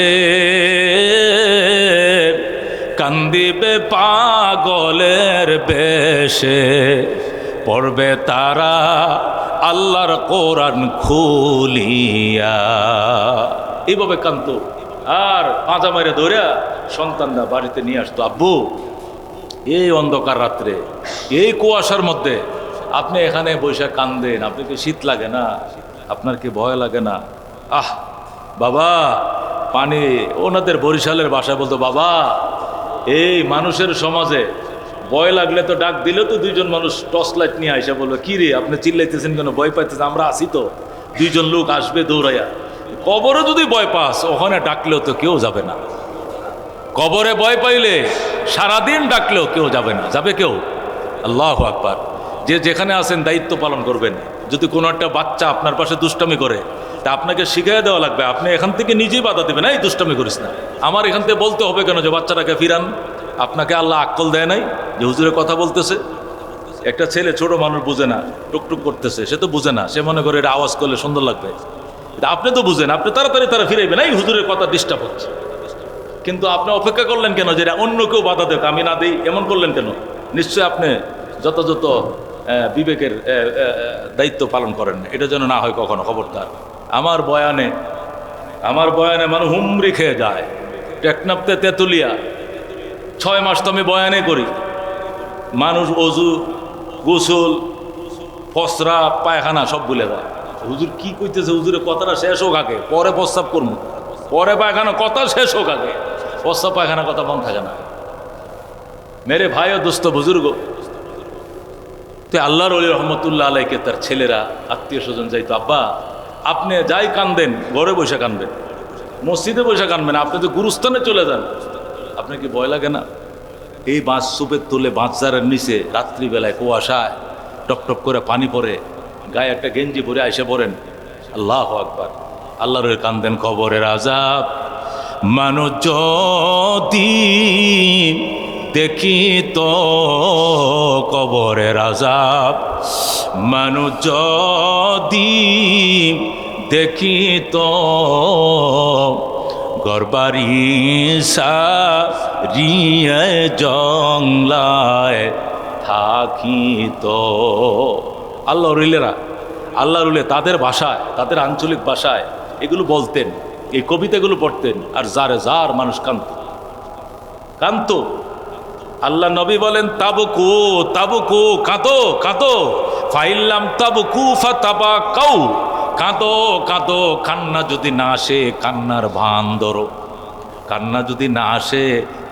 কান্দিবে পাগলের বেশে, পড়বে তারা আল্লাহর কোরআন খুলিয়া। এইভাবে কান্ত আর পাঁজা মেরে ধরে সন্তানরা বাড়িতে নিয়ে আসতো। আব্বু, এই অন্ধকার রাত্রে, এই কুয়াশার মধ্যে আপনি এখানে বৈশাখ কান্দেন, আপনি কি শীত লাগে না? আপনার কি ভয় লাগে না? আহ বাবা, পানি। ওনাদের বরিশালের ভাষায় বলতো, বাবা এই মানুষের সমাজে ভয় লাগলে তো ডাক দিলে তো দুইজন মানুষ টর্চ লাইট নিয়ে আইসা বলবে, কি রে আপনি চিল্লাইতেছেন কেন, ভয় পাইতেছেন? আমরা আসি তো, দুইজন লোক আসবে দৌড়াইয়া। কবরে যদি ভয় পাস, ওখানে ডাকলেও তো কেউ যাবে না। কবরে ভয় পাইলে সারাদিন ডাকলেও কেউ যাবে না। যাবে কেউ? আল্লাহু আকবার। যে যেখানে আছেন দায়িত্ব পালন করবেন। যদি কোনো একটা বাচ্চা আপনার পাশে দুষ্টামি করে, তা আপনাকে শিখিয়ে দেওয়া লাগবে। আপনি এখান থেকে নিজেই বাধা দেবেন, এই দুষ্টামি করিস না। আমার এখান থেকে বলতে হবে কেন যে বাচ্চাটাকে ফিরান? আপনাকে আল্লাহ আক্কল দেয় নাই যে হুজুরে কথা বলতেছে? একটা ছেলে, ছোট মানুষ, বুঝে না, টুকটুক করতেছে, সে তো বুঝে না, সে মনে করে এটা আওয়াজ করলে সুন্দর লাগবে। আপনি তো বুঝেন, আপনি তাড়াতাড়ি তারা ফিরাইবেন, এই হুজুরের কথা ডিস্টার্ব হচ্ছে। কিন্তু আপনি অপেক্ষা করলেন কেন যে অন্য কেউ বাধা দেখ, আমি না দিই, এমন করলেন কেন? নিশ্চয়ই আপনি যথাযথ বিবেকের দায়িত্ব পালন করেন না। এটা যেন না হয় কখনো, খবরদার। আমার বয়ানে মানুষ হুমড়ি খেয়ে যায়। টেকনাফতে তেঁতুলিয়া 6 মাস তো আমি বয়ানে করি, মানুষ অজু, গোসল, ফসরা, পায়খানা সব ভুলে যায়। হুজুর কি কইতেছে, হুজুরের কথাটা শেষ হোক আগে, পরে প্রস্তাব করবো, পরে পায়খানা, কথা শেষ হোক আগে, প্রস্তাব পায়খানা কথা মন থাকে না। মেরে ভাই ও দোস্ত বুজুর্গ, তো আল্লাহর ওলি রহমতুল্লাহ আলাইকে তার ছেলেরা, আত্মীয় স্বজন যাইতো, আব্বা আপনি যাই কান্দেন ঘরে বসে কানবেন, মসজিদে বসে কানবেন, আপনি তো গুরুস্থানে চলে যান, আপনার কি ভয় লাগে না? এই বাঁশ সুপের তুলে বাঁশঝাড়ের নিচে রাত্রিবেলায় কুয়াশায় টপ করে পানি পড়ে, গায়ে একটা গেঞ্জি পরে আইসে পড়েন, আল্লাহু আকবার, আল্লাহর কান্দেন কবরের আযাব। মানুষ যদি দেখি তো কবরের আযাব, মানুষ যদি দেখি তো ঘরবাড়ি সারিয়ে জংলায় থাকি তো। আল্লাহ রুলেরা, আল্লাহ রুলে তাদের ভাষায়, তাদের আঞ্চলিক ভাষায় এগুলো বলতেন, এই কবিতাগুলো পড়তেন, আর যার মানুষ কান্ত। আল্লাহ নবী বলেন, তাবুকু তাবুকু, কাঁদো কাঁদো, ফাইল্লাম তাবুকু ফাতাবাকাউ, কাঁদো কাঁদো, কান্না যদি না আসে কান্নার ভান ধরো, কান্না যদি না আসে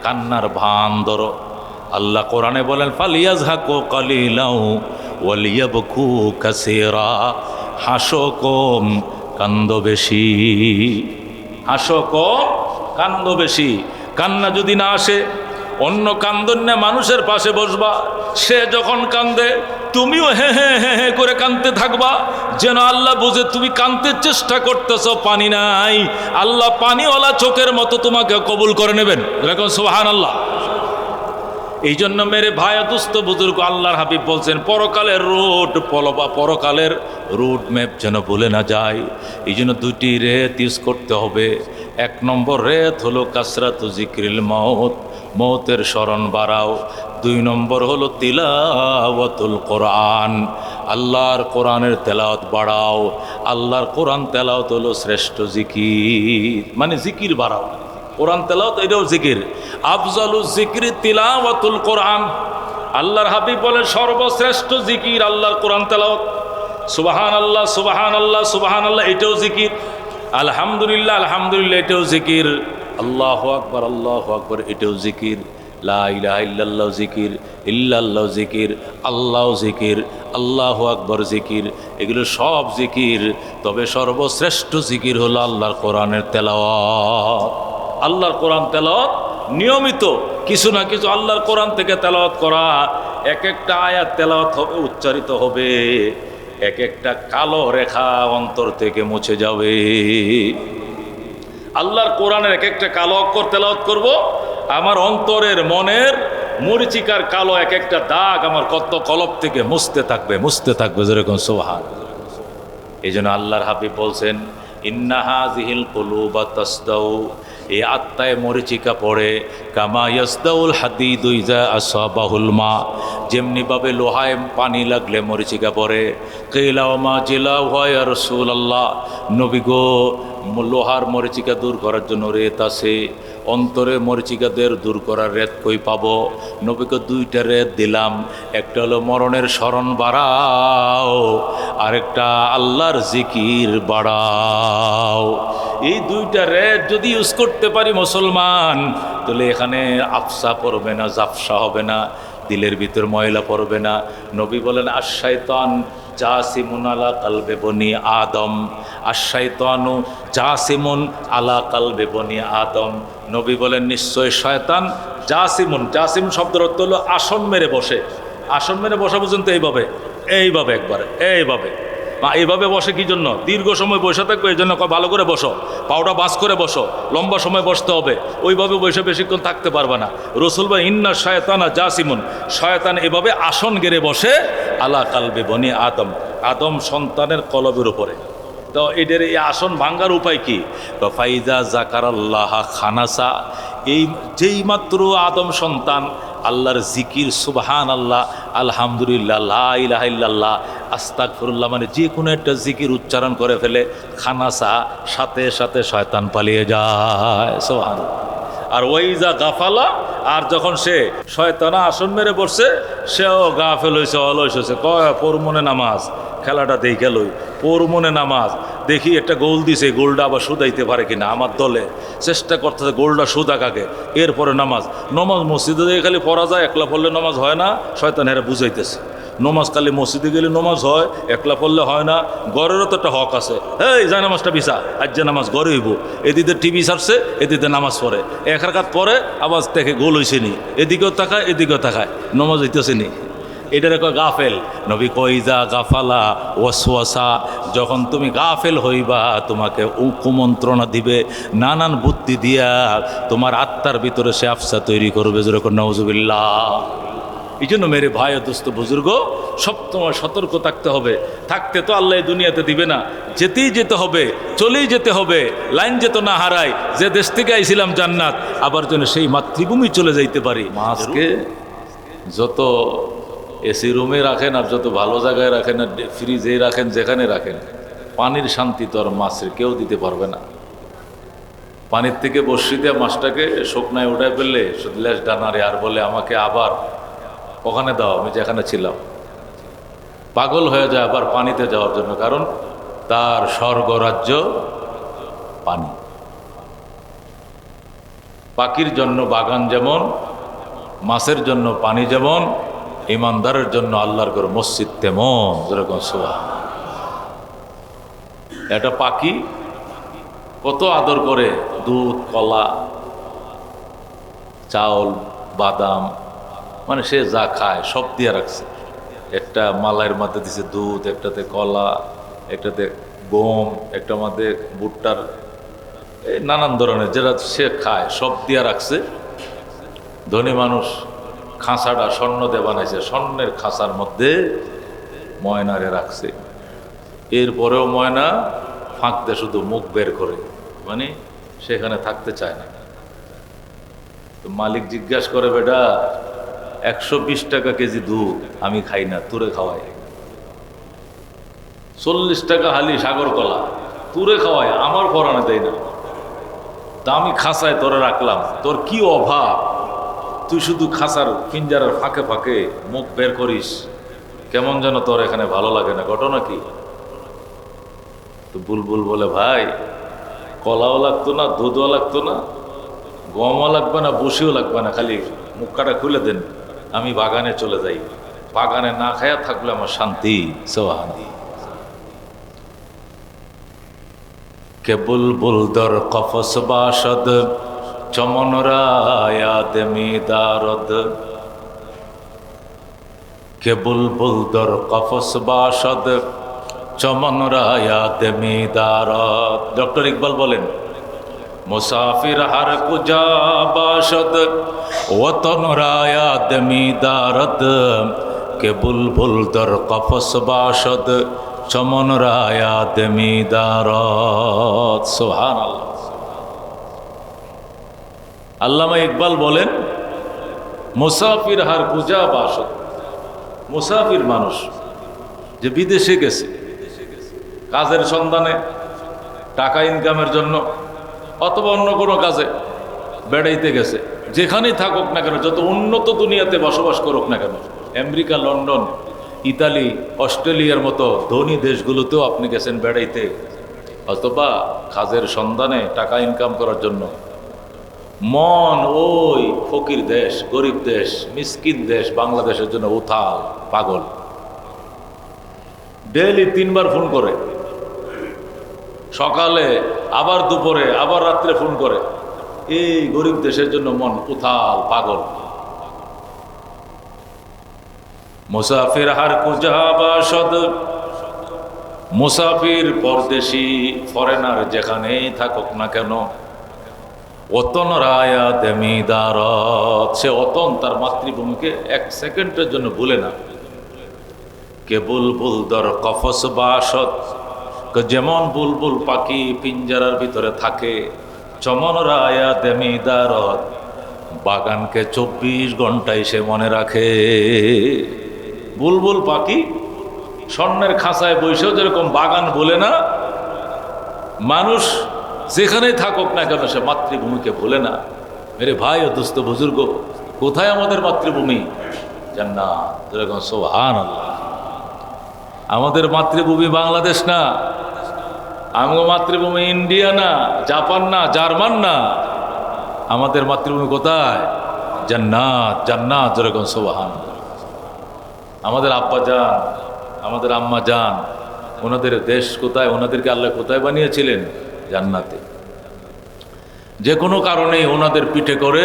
কান্নার ভান ধরো। আল্লাহ কোরআনে বলেন, ফালিয়াজহাকু কালিলাউ ওয়ালিয়াবকু কাসীরা, হাসো কম কান্দো বেশি, হাসো কম কান্দো বেশি। কান্না যদি না আসে, অন্য কান্দন না, মানুষের পাশে বসবা, সে যখন কান্দে তুমিও হে হে হে হে করে কাঁদতে থাকবা, যেন আল্লাহ বুঝে তুমি কাঁদতে চেষ্টা করতেছ, পানি নাই, আল্লাহ পানিওয়ালা চোখের মতো তোমাকে কবুল করে নেবেন। এরকম সুবহানাল্লাহ। এই জন্য মেরে ভাই দুস্থ বুজুর্গ, আল্লাহর হাবিব বলছেন, পরকালের পরকালের রুট ম্যাপ যেন ভুলে না যায়। এই জন্য 2টি রেত ইউজ করতে হবে। 1 নম্বর রেত হলো কাসরাতু যিকরিল মাউত, মৌতের স্মরণ বাড়াও। 2 নম্বর হলো তিলাওয়াতুল কোরআন, আল্লাহর কোরআনের তেলাওয়াত বাড়াও। আল্লাহর কোরআন তেলাওয়াত হলো শ্রেষ্ঠ জিকির, মানে জিকির বাড়াও। কোরআন তেলাওয়াত এটাও জিকির। আফজালুজ যিকরি তিলাওয়াতুল কোরআন, আল্লাহর হাবিব বলেন সর্বশ্রেষ্ঠ জিকির আল্লাহর কোরআন তেলাওয়াত। সুবহানাল্লাহ সুবহানাল্লাহ সুবহানাল্লাহ, এটাও জিকির। আলহামদুলিল্লাহ আলহামদুলিল্লাহ, এটাও জিকির। আল্লাহু আকবার, এটাও জিকির। লা ইলাহা ইল্লাল্লাহ জিকির, ইল্লাল্লাহ জিকির, আল্লাহ জিকির, আল্লাহু আকবার জিকির, এগুলো সব জিকির। তবে সর্বশ্রেষ্ঠ জিকির হলো আল্লাহর কোরআনের তেলাওয়াত। আল্লাহর কোরআন তেলাওয়াত নিয়মিত কিছু না কিছু আল্লাহর কোরআন থেকে তেলাওয়াত করা, এক একটা আয়াত তেলাওয়াত হবে, উচ্চারিত হবে, এক একটা কালো রেখা অন্তর থেকে মুছে যাবে। আল্লাহর কোরআনের এক একটা কালো অক্ষর তেলাওয়াত করব, আমার অন্তরের মনের মরিচিকার কালো এক একটা দাগ আমার কলব থেকে মুছতে থাকবে যেরকম সুবহান। এই জন্য আল্লাহর হাবিব বলছেন, ইন্না হাযিহিল কুলুবা তাসদাউ, এই আত্মায় মরিচিকা পড়ে, কামা ইয়াসদাউল হাদিদু ইযা আসাবাহুল মা, যেমনিভাবে লোহায় পানি লাগলে মরিচিকা পড়ে। কিলা ওয়া মা জিলাহু ইয়া রাসূলুল্লাহ, নবী গো লোহার মরিচিকা দূর করার জন্য রেত আছে, অন্তরে মরিচিকাদের দূর করার রেত কই পাবো? নবীকে দুইটা রেত দিলাম, একটা হলো মরণের স্মরণ বাড়াও, আরেকটা আল্লাহর জিকির বাড়াও। এই দুইটা রেত যদি ইউজ করতে পারি মুসলমান, তাহলে এখানে আফসা পড়বে না, জাফসা হবে না, দিলের ভিতর ময়লা পড়বে না। নবী বলেন, আশ-শাইতান জাসিমুন আলা কালবে বনি আদম, আশ-শাইতানু জাসিমুন আলা কালবে বনি আদম। নবী বলেন, নিশ্চয় শয়তান জাসিম শব্দের অর্থ হলো আসন মেরে বসে। আসন মেরে বসা পর্যন্ত এইভাবে একবারে এইভাবে বসে কি জন্য? দীর্ঘ সময় বসে থাকবে, এই জন্য ভালো করে বসো, পাউডা বাস করে বসো, লম্বা সময় বসতে হবে, ওইভাবে বসে বেশিক্ষণ থাকতে পারবে না। রসুল ভাই, ইন্না শায়তানা জাসিমুন, শয়তান এভাবে আসন গেড়ে বসে আলা কালবে বনি আদম, আদম সন্তানের কলবের উপরে। তো এদের এই আসন ভাঙ্গার উপায় কি? ফাইজা জাকারাল্লাহ খানাসা, যেই মাত্র আদম সন্তান আল্লাহর জিকির, সুবহান আল্লাহ, আলহামদুলিল্লাহ, লা ইলাহা ইল্লাল্লাহ, আস্তাগফিরুল্লাহ, মানে যে কোনো একটা জিকির উচ্চারণ করে ফেলে, খানাসা, সাথে সাথে শয়তান পালিয়ে যায়। সুবহান। আর ওয়াইজা গাফালা, আর যখন সে শয়তানা আসন মেরে বসছে, সেও গাফেল হয়েছে, অলস হয়েছে, কয় পরমনে নামাজ, খেলাটা দেখে লই, পরমনে নামাজ, দেখি একটা গোল দিছে, গোলটা আবার শুধাইতে পারে কিনা, আমার দলে চেষ্টা করতেছে গোলটা শুধা কাকে, এরপরে নামাজ মসজিদে দিয়ে খালি পড়া যায়, একলা পড়লে নামাজ হয় না, শয়তান হেরা বুঝাইতেছে। নমাজ খালি মসজিদে গেলে নমাজ হয়, একলা পড়লে হয় না, গড়েরও তো একটা হক আছে। এই যায় নামাজটা বিছা, আজ যে নামাজ গড়ে হইব, এদিকে টিভি ছাড়ছে, এদিকে নামাজ পড়ে, এক রাকাত পরে আবার দেখে গোল হয়েছে নি, এদিকেও তাকায় এদিকেও তাকায়, নমাজ হইতেছে নি, এটারে কয় গাফেল। নবী কইজা গাফালা ওয়াসওয়াসা, যখন তুমি গাফেল হইবা, তোমাকে কুমন্ত্রণা দিবে, নানান বুদ্ধি দিয়া তোমার আত্মার ভিতরে সে আফসা তৈরি করবে, যেরকম নাউজুবিল্লাহ। এই জন্য মেরে ভাই ও দোস্ত বুজুর্গ, সব তোমার সতর্ক থাকতে হবে। থাকতে তো আল্লাহ দুনিয়াতে দিবে না, যেতেই যেতে হবে, চলেই যেতে হবে, লাইন যেত না হারাই, যে দেশ থেকে আইছিলাম জান্নাত, আবার যেন সেই মাতৃভূমি চলে যাইতে পারি। মাছকে যত এসি রুমে রাখেন আর যত ভালো জায়গায় রাখেন আর ফ্রিজে রাখেন, যেখানে রাখেন, পানির শান্তি তো আর মাছের কেউ দিতে পারবে না। পানির থেকে বসি দিয়ে মাছটাকে শুকনায় উঠায় ফেললে শুধু লেজ ডানারে, আর বলে আমাকে আবার ওখানে দাও, আমি যেখানে ছিলাম। পাগল হয়ে যায় আবার পানিতে যাওয়ার জন্য, কারণ তার স্বর্গরাজ্য পানি। পাখির জন্য বাগান যেমন, মাছের জন্য পানি যেমন, ইমানদারের জন্য আল্লাহর ঘর মসজিদ তেমন, যেরকম সুবহান। একটা পাখি কত আদর করে, দুধ, কলা, চাউল, বাদাম, মানে সে যা খায় সব দিয়ে রাখছে। একটা মালাইয়ের মধ্যে দিছে দুধ, একটাতে কলা, একটাতে গম, একটা মধ্যে ভুট্টার, এই নানান ধরনের যেটা সে খায় সব দিয়ে রাখছে। ধনী মানুষ খাঁচাটা স্বর্ণ দিয়ে বানাইছে, স্বর্ণের খাঁচার মধ্যে ময়নারে রাখছে। এরপরেও ময়না ফাঁক দিয়ে শুধু মুখ বের করে, মানে সেখানে থাকতে চায় না। তো মালিক জিজ্ঞাসা করে, বেটা 120 টাকা কেজি দুধ আমি খাই না, তুরে খাওয়াই। 40 টাকা হালি সাগর কলা, তুরে খাওয়াই, আমার পরাণে দেয় না। দামি খাঁচায় তোরে রাখলাম, তোর কি অভাব, তুই শুধু খাঁচার পিঞ্জারার ফাঁকে ফাঁকে মুখ বের করিস, কেমন যেন তোর এখানে ভালো লাগে না, ঘটনা কি? তো বুলবুল বলে, ভাই কলাও লাগতো না, দুধও লাগতো না, গমও লাগবে না, বসিও লাগবে না, খালি মুখটা খুলে দেন, আমি বাগানে চলে যাই, বাগানে না খায়া থাকলে আমার শান্তি। সোহানি কে বুলবুল দর কফস বাসদ, চমনরায়াদ মিদারদ কে বুলবুল দর কফস বাসদ চমনরায়াদ মিদারদ। ডক্টর ইকবাল বলেন, মুসাফির হার কুজা বাসদ ওতন রায়াদ মিদারদ কে বুলবুল দর কফস বাসদ চমন রায়াদ মিদারদ। সুবহানাল্লাহ। আল্লামা ইকবাল বলেন, মুসাফির হার কুজা বাসদ, মুসাফির মানুষ যে বিদেশে গেছে কাজের সন্ধানে, টাকা ইনকামের জন্য, অথবা অন্য কোনো কাজে বেড়াইতে গেছে, যেখানেই থাকুক না কেন, যত উন্নত দুনিয়াতে বসবাস করুক না কেন, আমেরিকা, লন্ডন, ইতালি, অস্ট্রেলিয়ার মতো ধনী দেশগুলোতেও আপনি গেছেন বেড়াইতে, অথবা কাজের সন্ধানে টাকা ইনকাম করার জন্য, মন ওই ফকির দেশ, গরিব দেশ, মিসকিন দেশ বাংলাদেশের জন্য উথাল পাগল। ডেইলি 3 বার ফোন করে, সকালে, আবার দুপুরে, আবার রাত্রে ফোন করে। এই গরিব দেশের জন্য মন উথাল পাগল। মুসাফির হার কুজা বাসদ, মুসাফির পরদেশি ফরেনার যেখানেই থাকুক না কেন, অতন রায়াদ মিদারদ, সে অতন তার মাতৃভূমিকে 1 সেকেন্ডের জন্য ভুলে না। কে বুলবুল দর কফস বাসদ, যেমন বুলবুল পাখি পিঞ্জারার ভিতরে থাকে, চমন রায়াদ মিদারদ, বাগানকে 24 ঘন্টায় সে মনে রাখে। বুলবুল পাখি স্বর্ণের খাঁচায় বসেও যেরকম বাগান বলে না, মানুষ যেখানেই থাকুক না কেন সে মাতৃভূমিকে ভুলে না। মেরে ভাই ও দোস্ত বুজুর্গ, কোথায় আমাদের মাতৃভূমি? জান্নাত। যেরকম সুবহানাল্লাহ। আমাদের মাতৃভূমি বাংলাদেশ না, আমার মাতৃভূমি ইন্ডিয়া না, জাপান না, জার্মান না, আমাদের মাতৃভূমি কোথায়? জান্নাত। জান্নাত। যেরকম সুবহানাল্লাহ। আমাদের আব্বা যান, আমাদের আম্মা যান, ওনাদের দেশ কোথায়? ওনাদেরকে আল্লাহ কোথায় বানিয়েছিলেন? জান্নাতে। যে কোনো কারণেই ওনাদের পিঠে করে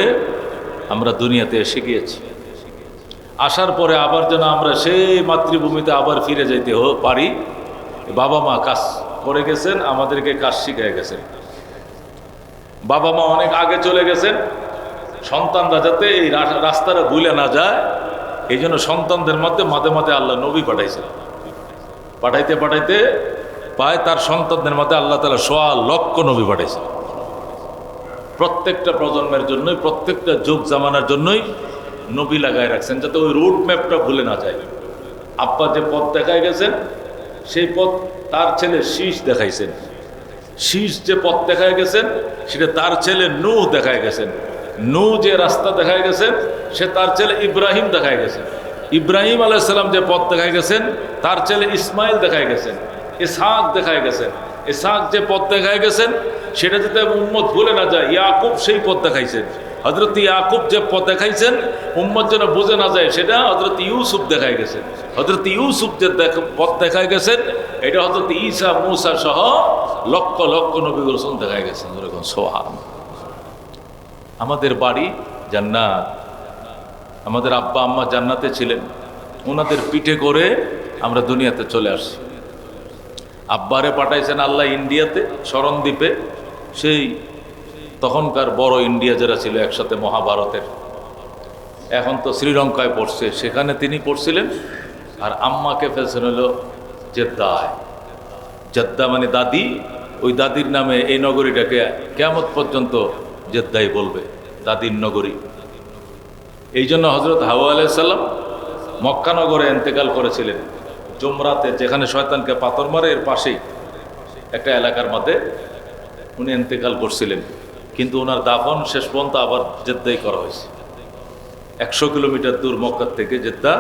আমরা দুনিয়াতে এসে গিয়েছি। আসার পরে আবার যেন আমরা সেই মাতৃভূমিতে আবার ফিরে যেতে পারি। বাবা মা কাজ করে গেছেন, আমাদেরকে কাজ শিখিয়ে গেছেন। বাবা মা অনেক আগে চলে গেছেন, সন্তানরা যাতে এই রাস্তাটা ভুলে না যায়, এই জন্য সন্তানদের মধ্যে মাঝে মাঝে আল্লাহ নবী পাঠাইছেন। পাঠাইতে পাঠাইতে পায় তার সন্তানদের মধ্যে আল্লাহ তাআলা 1.25 লক্ষ নবী পাঠাইছেন। প্রত্যেকটা প্রজন্মের জন্যই, প্রত্যেকটা যুগ জামানার জন্যই নবী লাগায় রাখছেন, যাতে ওই রুট ম্যাপটা ভুলে না যায়। আব্বা যে পথ দেখায় গেছেন, সেই পথ তার ছেলে শীষ দেখাইছেন। শীষ যে পথ দেখায় গেছেন, সেটা তার ছেলে নূহ দেখায় গেছেন। নূহ যে রাস্তা দেখায় গেছেন, সে তার ছেলে ইব্রাহিম দেখায় গেছেন। ইব্রাহিম আলাইহিস সালাম যে পথ দেখায় গেছেন, তার ছেলে ইসমাইল দেখায় গেছেন। ইসহাক দেখায় গেছেন। ইসহাক যে পথ দেখায় গেছেন, সেটা যাতে উম্মত ভুলে না যায়, ইয়াকুব সেই পথ দেখাইছেন। হযরত ইয়াকুব যে পথ দেখাইছেন, উম্মত যেন বুঝে না যায়, সেটা হযরত ইউসুফ দেখায় গেছেন। হযরত ইউসুফ যে পথ দেখায় গেছেন, এটা হযরত ঈসা, মূসা সহ লক্ষ লক্ষ নবী রাসূল দেখায় গেছেন। এরকম সুবহানাল্লাহ। আমাদের বাড়ি জান্নাত। আমাদের আব্বা আম্মা জান্নাতে ছিলেন, ওনাদের পিঠে করে আমরা দুনিয়াতে চলে আসছি। আব্বারে পাঠাইছেন আল্লাহ ইন্ডিয়াতে, শরণদ্বীপে, সেই তখনকার বড় ইন্ডিয়া যারা ছিল একসাথে মহাভারতের, এখন তো শ্রীলঙ্কায় পড়ছে, সেখানে তিনি পড়ছিলেন। আর আম্মাকে ফেলছেন হলো জেদ্দায়। জেদ্দা মানে দাদি, ওই দাদির নামে এই নগরীটাকে কিয়ামত পর্যন্ত জেদ্দাই বলবে, দাদির নগরী। এই জন্য হযরত হাওয়া আলাইহিস সালাম মক্কা নগরে ইন্তেকাল করেছিলেন, জুমরাতে, যেখানে শয়তানকে পাথর মারে এর পাশেই একটা এলাকার মধ্যে উনি ইন্তেকাল করছিলেন। কিন্তু ওনার দাফন শেষ পর্যন্ত আবার জেদ্দাই করা হয়েছে। 100 কিলোমিটার দূর মক্কার থেকে জেদ্দা,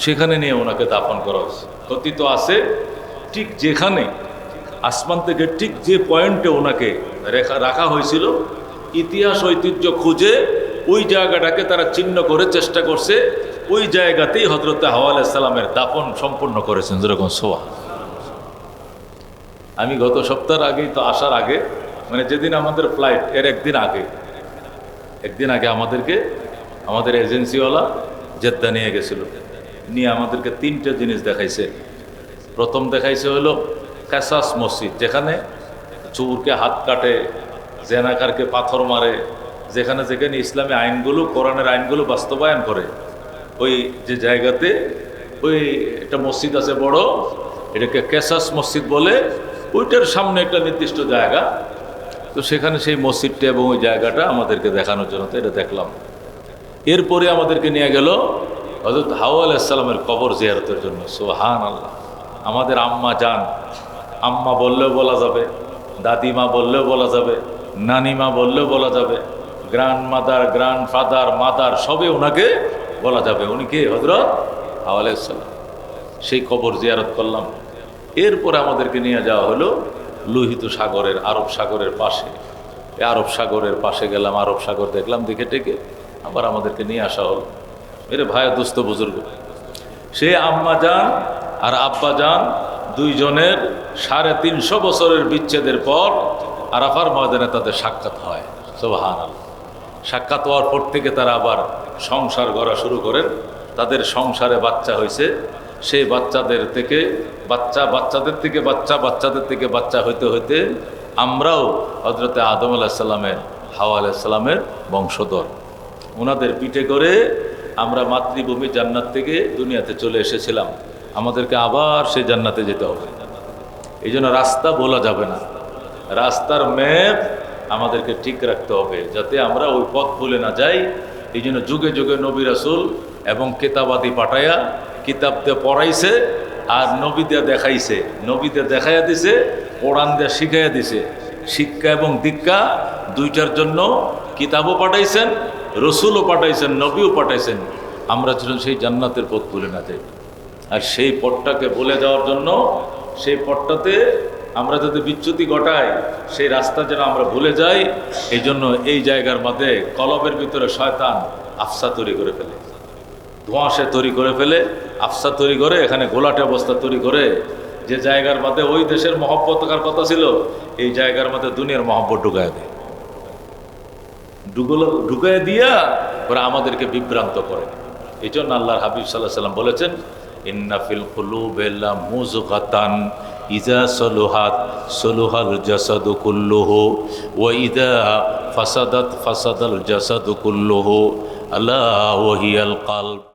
সেখানে নিয়ে ওনাকে দাফন করা হয়েছে। কথিত আছে, ঠিক যেখানে আসমান থেকে ঠিক যে পয়েন্টে ওনাকে রাখা হয়েছিল, ইতিহাস ঐতিহ্য খুঁজে ওই জায়গাটাকে তারা চিহ্ন করে চেষ্টা করছে, ওই জায়গাতেই হযরত হাওয়া আলাইহিস সালামের দাফন সম্পূর্ণ করেছেন। যেরকম সোয়া। আমি গত সপ্তাহের আগেই তো, আসার আগে, মানে যেদিন আমাদের ফ্লাইট, এর একদিন আগে একদিন আগে আমাদের এজেন্সিওয়ালা জেদ্দা নিয়ে গেছিল, নিয়ে আমাদেরকে 3টে জিনিস দেখাইছে। প্রথম দেখাইছে হলো কাসাস মসজিদ, যেখানে চোরকে হাত কাটে, জেনাকারকে পাথর মারে, যেখানে যেখানে ইসলামী আইনগুলো, কোরআনের আইনগুলো বাস্তবায়ন করে, ওই যে জায়গাতে ওই একটা মসজিদ আছে বড়, এটাকে কেসাস মসজিদ বলে। ওইটার সামনে একটা নির্দিষ্ট জায়গা, তো সেখানে সেই মসজিদটা এবং ওই জায়গাটা আমাদেরকে দেখানোর জন্য তো এটা দেখলাম। এরপরে আমাদেরকে নিয়ে গেল হযরত হাওয়া আলাইহিস সালামের কবর জিয়ারতের জন্য। সুবহানাল্লাহ। আমাদের আম্মা জান, আম্মা বললেও বলা যাবে, দাদিমা বললেও বলা যাবে, নানিমা বললেও বলা যাবে, grand mother, grand father, mother, সবে ওনাকে বলা যাবে। উনি কে? হযরত হাওয়া আলাইহিস সালাম। সেই কবর জিয়ারত করলাম। এরপরে আমাদেরকে নিয়ে যাওয়া হলো লোহিত সাগরের, আরব সাগরের পাশে। এই আরব সাগরের পাশে গেলাম, আরব সাগর দেখলাম, দেখে টেকে আবার আমাদেরকে নিয়ে আসা হলো। মেরে ভাই দোস্ত বুজুর্গ, সে আম্মা যান আর আব্বা যান দুইজনের 350 বছরের বিচ্ছেদের পর আরাফার ময়দানে তাদের সাক্ষাৎ হয়। সুবহানাল্লাহ। সাক্ষাৎ হওয়ার পর থেকে তারা আবার সংসার গড়া শুরু করেন। তাদের সংসারে বাচ্চা হয়েছে, সেই বাচ্চাদের থেকে বাচ্চা হইতে হইতে আমরাও হযরতে আদম আলাইহিস সালামের, হাওয়া আলাইহিস সালামের বংশধর। ওনাদের পিঠে করে আমরা মাতৃভূমি জান্নাত থেকে দুনিয়াতে চলে এসেছিলাম। আমাদেরকে আবার সেই জান্নাতে যেতে হবে। এই জন্য রাস্তা বলা যাবে না, রাস্তার ম্যাপ আমাদেরকে ঠিক রাখতে হবে, যাতে আমরা ওই পথ ভুলে না যাই। এই জন্য যুগে যুগে নবী রাসূল এবং কিতাবাদি পাঠাইয়া, কিতাব দিয়ে পড়াইছে আর নবী দিয়ে দেখাইছে। নবী দিয়ে দেখাইয়া দিছে, কোরআন দিয়ে শিখাইয়া দিছে। শিক্ষা এবং দীক্ষা দুইটার জন্য কিতাবও পাঠাইছেন, রসুলও পাঠাইছেন, নবীও পাঠাইছেন। আমরা যেন সেই জান্নাতের পথ ভুলে না যাই। আর সেই পথটাকে বলে যাওয়ার জন্য, সেই পথটাতে আমরা যদি বিচ্যুতি ঘটাই, সেই রাস্তা যেন আমরা ভুলে যাই, এই জন্য এই জায়গার মধ্যে কলবের ভিতরে শয়তান আফসা তৈরি করে ফেলে, ধোঁয়াশে তৈরি করে ফেলে, আফসা তৈরি করে, এখানে গোলাটে অবস্থা তৈরি করে। যে জায়গার মধ্যে ওই দেশের মহব্বত থাকার কথা ছিল, এই জায়গার মধ্যে দুনিয়ার মহব্বত ঢুকায় দেয়, ঢুকায় দিয়া ওরা আমাদেরকে বিভ্রান্ত করে। এই জন্য আল্লাহর হাবিব সাল্লাল্লাহু আলাইহি ওয়াসাল্লাম বলেছেন, ইন্না ফিল কুলুবি লামুযগাতান ইযা সলুহাত সলুহাল জাসাদু কুল্লুহু ওয়া ইযা ফাসাদাত ফাসাদাল জাসাদু কুল্লুহু আলা ওয়া হিয়াল কলব।